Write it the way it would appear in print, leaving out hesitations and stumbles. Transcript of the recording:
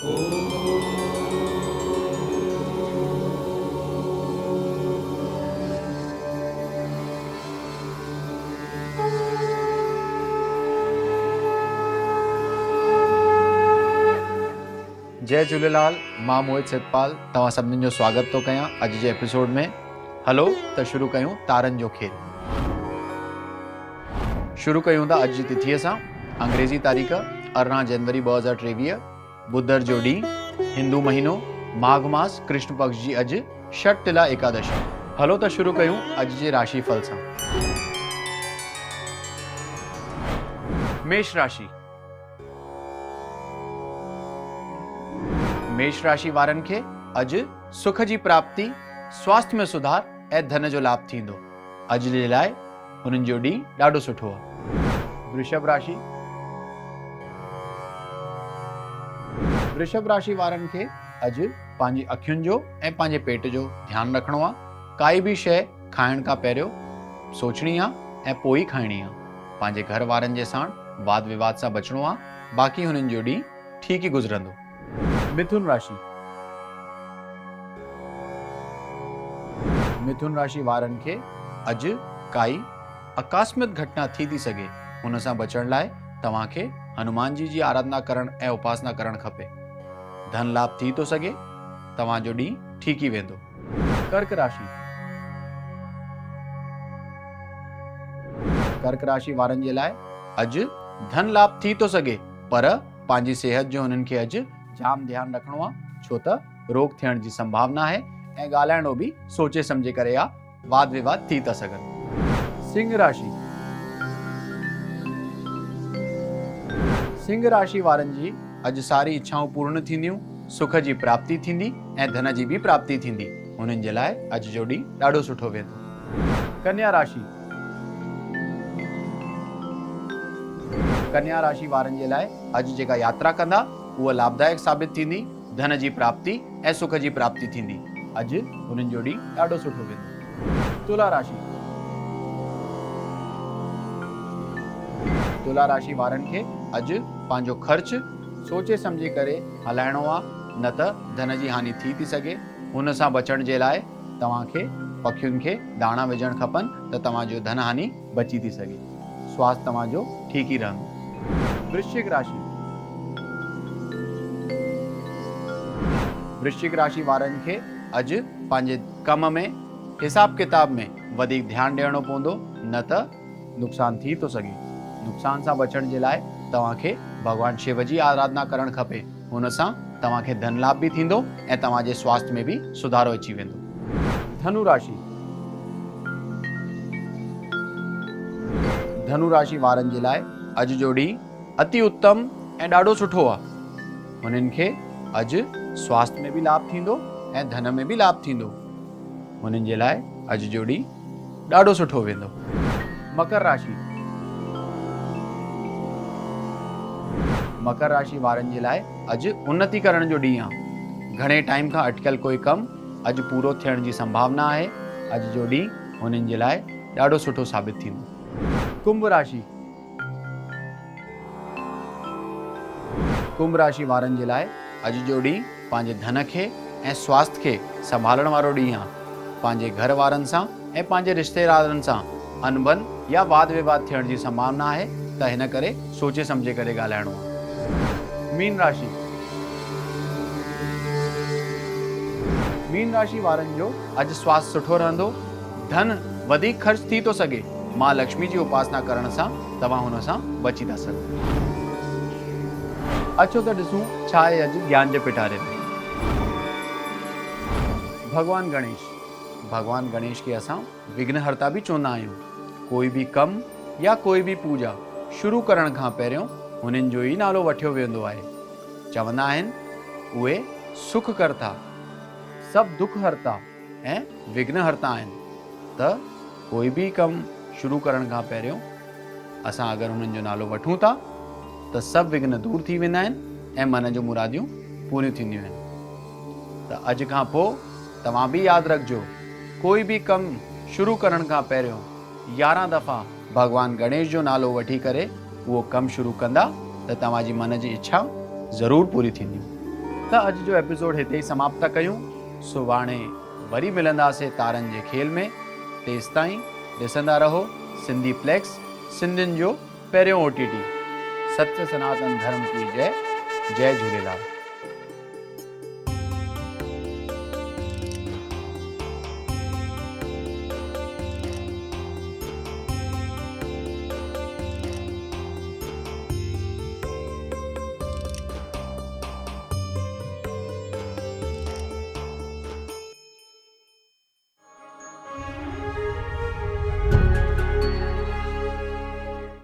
जय झूलेलाल। मां मोहित सतपाल तव्हां सभिनीनि जो स्वागत थो कयां अॼु जे एपिसोड में। हलो त शुरू कयूं तारनि जो खेल। शुरू कयूं था अॼु जी तिथीअ सां। अंग्रेज़ी तारीख़ 18 जनवरी 2023, बुधर जो ॾींहुं, हिंदू महीनो माघ मास, कृष्ण पक्ष जी अॼु षटतिला एकादशी। हलो त शुरू कयूं अॼु जे राशि फल सां। मेष राशि। मेष राशि वारनि खे अॼु सुख जी प्राप्ति, स्वास्थ्य में सुधार ऐं धन जो लाभ थींदो। अॼु जे लाइ उन्हनि जो ॾींहुं ॾाढो सुठो आहे। वृषभ राशि। वृषभ राशि वारनि खे अॼु पंहिंजी अखियुनि जो ऐं पंहिंजे पेट जो ध्यानु रखिणो आहे। काई बि शइ खाइण खां पहिरियों सोचणी आहे ऐं पोइ ई खाइणी आहे। पंहिंजे घर वारनि जे साण वाद विवाद सां बचणो आहे। बाक़ी हुननि जो ॾींहुं ठीकु ई गुज़रंदो। मिथुन राशि। मिथुन राशि वारनि खे अॼु काई आकस्मिक घटना थी सघे। हुन सां बचण लाइ तव्हांखे हनुमान जी आराधना करण ऐं उपासना करणु खपे। धन लाभ थी थो सघे। तव्हांजो ॾींहुं ठीकु ई वेंदो। कर्क राशि। कर्क राशि वारनि जे लाइ अॼु धन लाभ थी थो सघे, पर पंहिंजी सेहत जो हुननि खे अॼु जाम ध्यानु रखिणो आहे, छो त रोग थियण जी संभावना आहे ऐं ॻाल्हाइणो बि सोचे सम्झे करे आहे। वाद विवाद थी था सघनि। सिंह राशि। सिंह राशि वारनि जी अॼु सारी इच्छाऊं पूर्ण थींदियूं, सुख जी प्राप्ति थींदी ऐं धन जी बि प्राप्ति थींदी। हुननि जे लाइ अॼु जो ॾींहुं ॾाढो सुठो वेंदो। कन्या राशि। कन्या राशि वारनि जे लाइ अॼु जेका यात्रा कंदा उहा लाभदायक साबित थींदी। धन जी प्राप्ति ऐं सुख जी प्राप्ति थींदी। अॼु हुननि जो ॾींहुं ॾाढो सुठो वेंदो। तुला राशि। तुला राशि वारनि खे अॼु पंहिंजो ख़र्च सोचे सम्झी करे हलाइणो आहे, न त धन जी हानि थी सघे। हुन सां बचण जे लाइ तव्हांखे पखियुनि खे दाणा विझणु खपनि त तव्हांजो धन हानि बची थी सघे। स्वास्थ्य तव्हांजो ठीकु ई रहंदो। वृश्चिक राशि। वृश्चिक राशि वारनि खे अॼु पंहिंजे कम में, हिसाब किताब में वधीक ध्यानु ॾियणो पवंदो, न त नुक़सान थी थो सघे। नुक़सान सां बचण जे लाइ तव्हांखे भॻवान शिव जी आराधना करणु खपे। हुन सां तव्हांखे धन लाभ बि थींदो ऐं तव्हांजे स्वास्थ्य में बि सुधारो अची वेंदो। धनु राशि। धनु राशि वारनि जे लाइ अॼु जो ॾींहुं अति उत्तम ऐं ॾाढो सुठो आहे। हुननि खे अॼु स्वास्थ्य में बि लाभ थींदो ऐं धन में बि लाभ थींदो। हुननि जे लाइ अॼु जो ॾींहुं ॾाढो सुठो वेंदो। मकर राशि। मकर राशि वारनि जे लाइ अॼु उन्नति करण जो ॾींहुं आहे। घणे टाइम खां अटकियल कोई कमु अॼु पूरो थियण जी संभावना आहे। अॼु जो ॾींहुं हुननि जे लाइ ॾाढो सुठो साबित थींदो। कुंभ राशि। कुंभ राशि वारनि जे लाइ अॼु जो ॾींहुं पंहिंजे धन खे ऐं स्वास्थ्य खे संभालण वारो ॾींहुं आहे। पंहिंजे घर वारनि सां ऐं पंहिंजे रिश्तेदारनि सां अनबन या वाद विवाद थियण जी संभावना आहे, त हिन करे सोचे सम्झे करे ॻाल्हाइणो आहे। मीन राशि। मीन राशि वारनि जो अॼु स्वास्थ्य सुठो रहंदो। धन वधीक ख़र्च थी थो सघे। मां लक्ष्मी जी उपासना करण सां तव्हां हुन सां बची था सघो। अचो त ॾिसूं छा आहे अॼु ज्ञान जे पिटारे में। भगवान गणेश। भगवान गणेश खे असां विघ्नहर्ता बि चवंदा आहियूं। कोई बि कमु या कोई बि पूजा शुरू करण खां पहिरियों हुननि जो ई नालो वठियो वेंदो आहे। चवंदा आहिनि उहे सुख करता, सभु दुख हरता ऐं विघ्नहर्ता आहिनि। त कोई बि कमु शुरू करण खां पहिरियों असां अगरि हुननि जो नालो वठूं था त सभु विघ्न दूर थी वेंदा आहिनि ऐं मन जूं मुरादियूं पूरियूं थींदियूं आहिनि। त अॼु खां पोइ तव्हां बि यादि रखिजो, कोई बि कमु शुरू करण खां पहिरियों 11 दफ़ा भगवान गणेश जो नालो वठी करे उहो कमु शुरू कंदा त तव्हांजी मन जी इच्छा ज़रूरु पूरी थींदियूं। त अॼु जो एपिसोड हिते ई समाप्त था कयूं। सुभाणे वरी मिलंदासीं तारनि जे खेल में। तेसि ताईं ॾिसंदा रहो सिंधी फ्लेक्स, सिंधियुनि जो पहिरियों OTT। सत्य सनातन धर्म की जय। जय झूलेलाल।